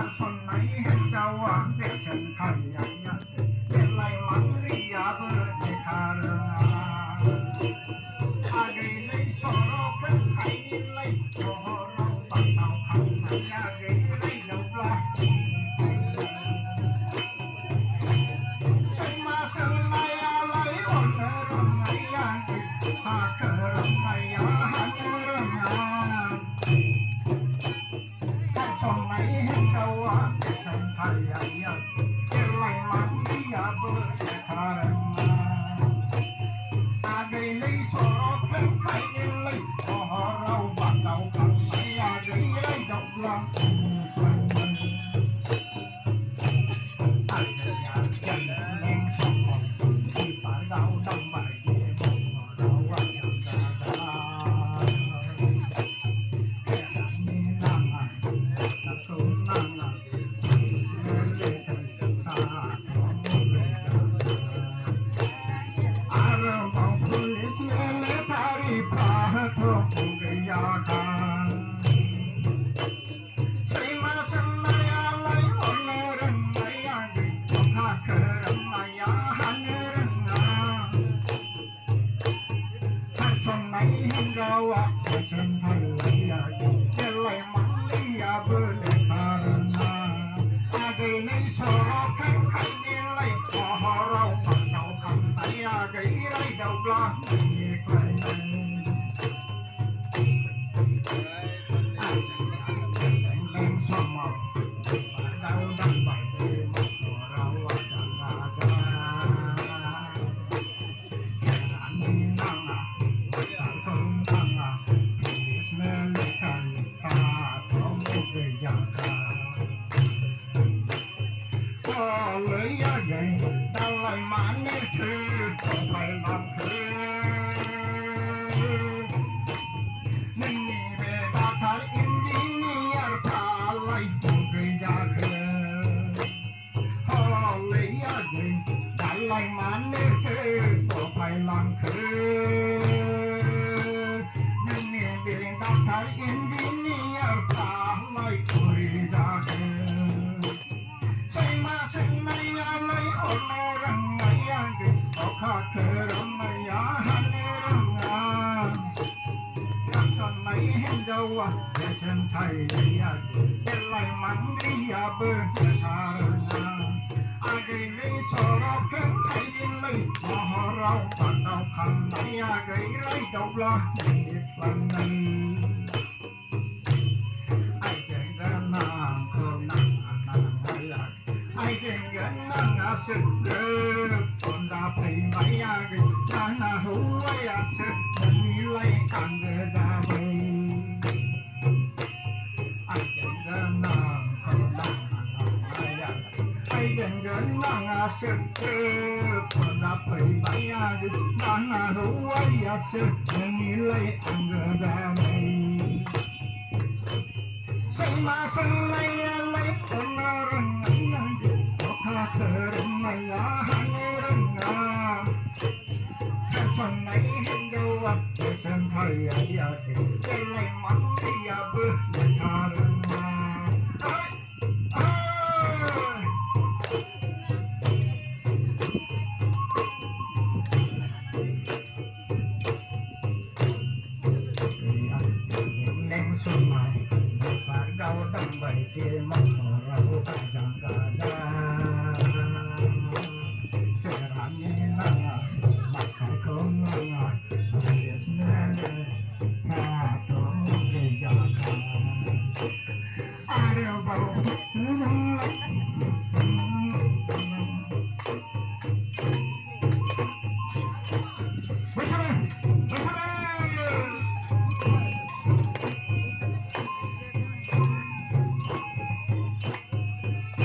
son này hết trâu để chân thành nhã để lại mắng đi bơ để khá ai lấy sổ cái hay lấy sổ bắt đầu thằng này lấy đầu la sân này lấy ổn rồi này ta cờ này hắn son này hết trâu chân thành nhã để lại mắng đi bơ để khá lấy sổ cái hay lấy sổ bắt đầu thằng này lấy đầu la